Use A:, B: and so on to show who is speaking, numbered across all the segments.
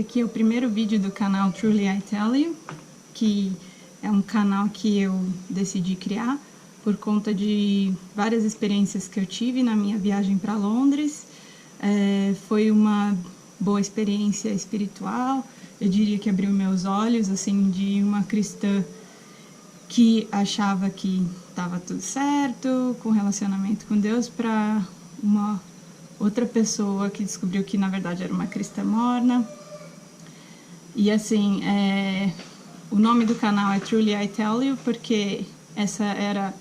A: aqui é o primeiro vídeo do canal Truly I Tell You, que é um canal que eu decidi criar por conta de várias experiências que eu tive na minha viagem para Londres. Foi uma boa experiência espiritual, eu diria que abriu meus olhos, assim, de uma cristã que achava que estava tudo certo com relacionamento com Deus, para uma outra pessoa que descobriu que na verdade era uma cristã morna. E assim, o nome do canal é Truly I Tell You, porque essa era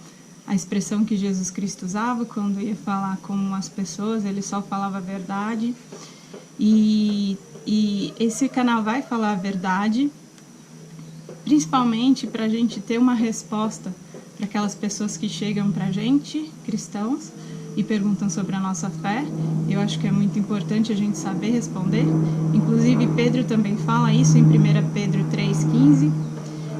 A: a expressão que Jesus Cristo usava quando ia falar com as pessoas, ele só falava a verdade. E esse canal vai falar a verdade, principalmente para a gente ter uma resposta para aquelas pessoas que chegam para a gente, cristãos, e perguntam sobre a nossa fé. Eu acho que é muito importante a gente saber responder. Inclusive, Pedro também fala isso em 1 Pedro 3,15,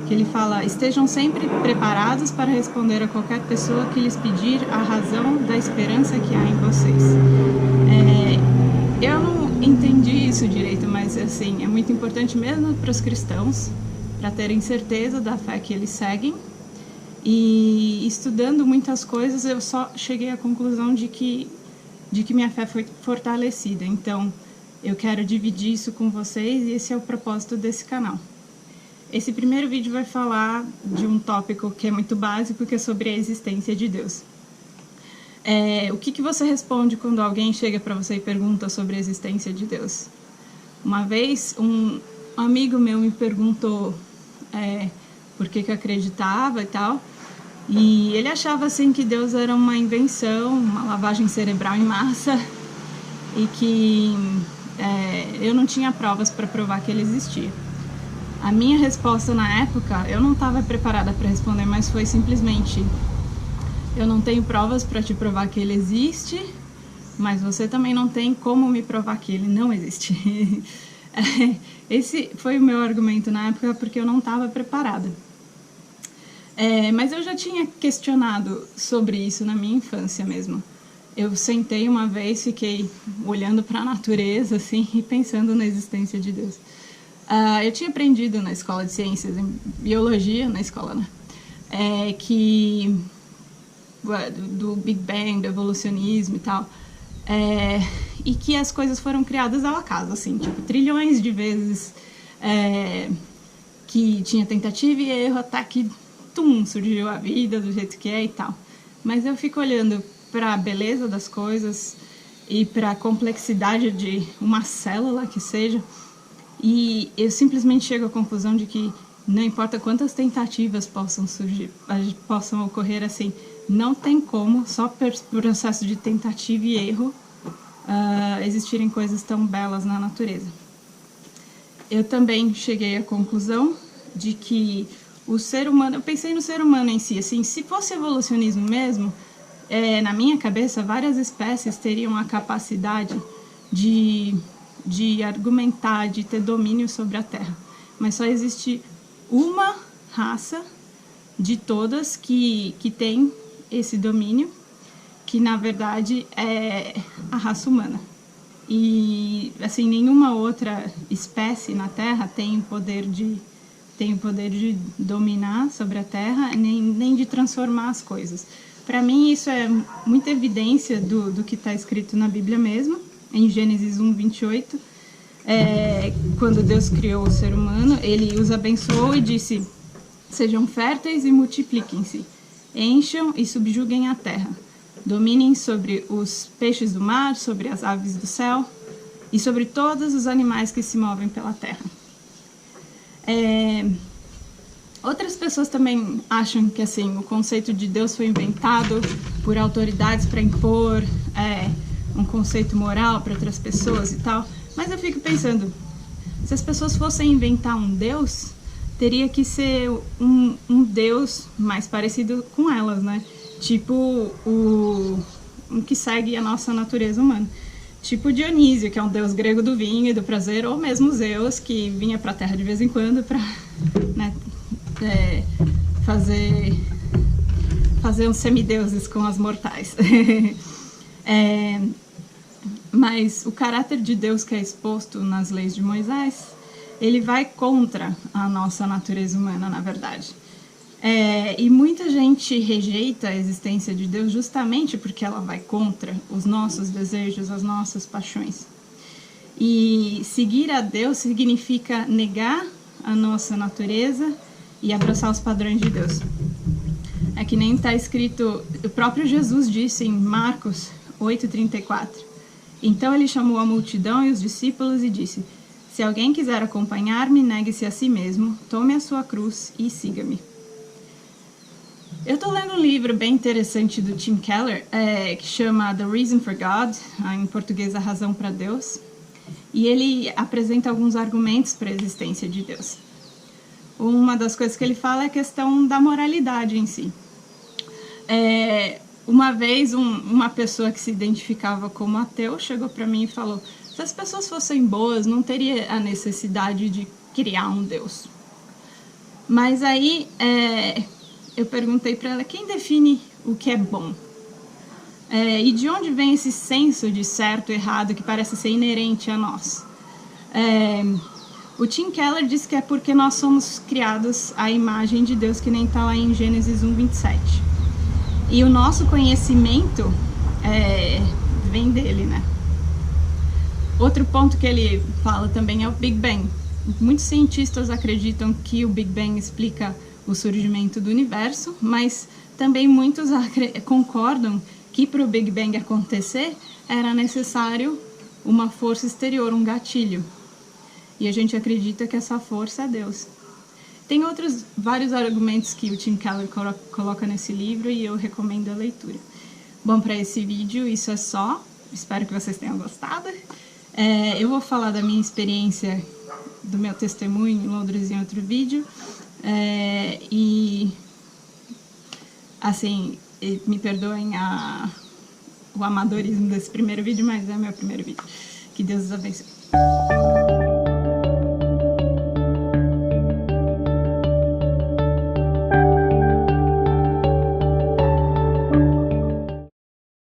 A: que ele fala: estejam sempre preparados para responder a qualquer pessoa que lhes pedir a razão da esperança que há em vocês. Eu não entendi isso direito, mas assim, é muito importante mesmo para os cristãos, para terem certeza da fé que eles seguem. E estudando muitas coisas, eu só cheguei à conclusão de que minha fé foi fortalecida. Então, eu quero dividir isso com vocês e esse é o propósito desse canal. Esse primeiro vídeo vai falar de um tópico que é muito básico, que é sobre a existência de Deus. O que você responde quando alguém chega para você e pergunta sobre a existência de Deus? Uma vez, um amigo meu me perguntou por que eu acreditava e tal, e ele achava assim que Deus era uma invenção, uma lavagem cerebral em massa, e que eu não tinha provas para provar que ele existia. A minha resposta na época, eu não estava preparada para responder, mas foi simplesmente: eu não tenho provas para te provar que ele existe, mas você também não tem como me provar que ele não existe. Esse foi o meu argumento na época, porque eu não estava preparada. Mas eu já tinha questionado sobre isso na minha infância mesmo. Eu sentei uma vez, fiquei olhando para a natureza assim, e pensando na existência de Deus. Eu tinha aprendido na escola de ciências, em biologia, na escola, né? Do Big Bang, do evolucionismo e tal, e que as coisas foram criadas ao acaso, assim, tipo, trilhões de vezes, que tinha tentativa e erro até que, surgiu a vida do jeito que é e tal. Mas eu fico olhando para a beleza das coisas e para a complexidade de uma célula que seja, e eu simplesmente chego à conclusão de que não importa quantas tentativas possam ocorrer, assim, não tem como, só por processo de tentativa e erro, existirem coisas tão belas na natureza. Eu também cheguei à conclusão de que o ser humano, eu pensei no ser humano em si, assim, se fosse evolucionismo mesmo, na minha cabeça, várias espécies teriam a capacidade de argumentar, de ter domínio sobre a Terra. Mas só existe uma raça de todas que tem esse domínio, que na verdade é a raça humana. E assim, nenhuma outra espécie na Terra tem o poder de dominar sobre a Terra, nem de transformar as coisas. Para mim, isso é muita evidência do que está escrito na Bíblia mesmo, em Gênesis 1:28. Quando Deus criou o ser humano, ele os abençoou e disse: sejam férteis e multipliquem-se, encham e subjuguem a terra, dominem sobre os peixes do mar, sobre as aves do céu e sobre todos os animais que se movem pela terra. Outras pessoas também acham que assim, o conceito de Deus foi inventado por autoridades para impor um conceito moral para outras pessoas e tal. Mas eu fico pensando, se as pessoas fossem inventar um Deus, teria que ser um Deus mais parecido com elas, né? Tipo o que segue a nossa natureza humana. Tipo Dionísio, que é um deus grego do vinho e do prazer, ou mesmo Zeus, que vinha para a Terra de vez em quando para, né, fazer uns semideuses com as mortais. Mas o caráter de Deus que é exposto nas leis de Moisés ele vai contra a nossa natureza humana, na verdade. E muita gente rejeita a existência de Deus justamente porque ela vai contra os nossos desejos, as nossas paixões. E seguir a Deus significa negar a nossa natureza e abraçar os padrões de Deus. É que nem está escrito, o próprio Jesus disse em Marcos 8,34. Então ele chamou a multidão e os discípulos e disse: se alguém quiser acompanhar-me, negue-se a si mesmo, tome a sua cruz e siga-me. Eu estou lendo um livro bem interessante do Tim Keller, que chama The Reason for God, em português A Razão para Deus, e ele apresenta alguns argumentos para a existência de Deus. Uma das coisas que ele fala é a questão da moralidade em si. Uma vez, uma pessoa que se identificava como ateu chegou para mim e falou: se as pessoas fossem boas, não teria a necessidade de criar um Deus. Mas aí eu perguntei para ela: quem define o que é bom? E de onde vem esse senso de certo e errado que parece ser inerente a nós? O Tim Keller diz que é porque nós somos criados à imagem de Deus, que nem está lá em Gênesis 1:27. E o nosso conhecimento vem dele, né? Outro ponto que ele fala também é o Big Bang. Muitos cientistas acreditam que o Big Bang explica o surgimento do universo, mas também muitos concordam que para o Big Bang acontecer era necessário uma força exterior, um gatilho. E a gente acredita que essa força é Deus. Tem vários argumentos que o Tim Keller coloca nesse livro e eu recomendo a leitura. Bom, para esse vídeo isso é só. Espero que vocês tenham gostado. Eu vou falar da minha experiência, do meu testemunho em Londres em outro vídeo. E, assim, me perdoem o amadorismo desse primeiro vídeo, mas é meu primeiro vídeo. Que Deus os abençoe.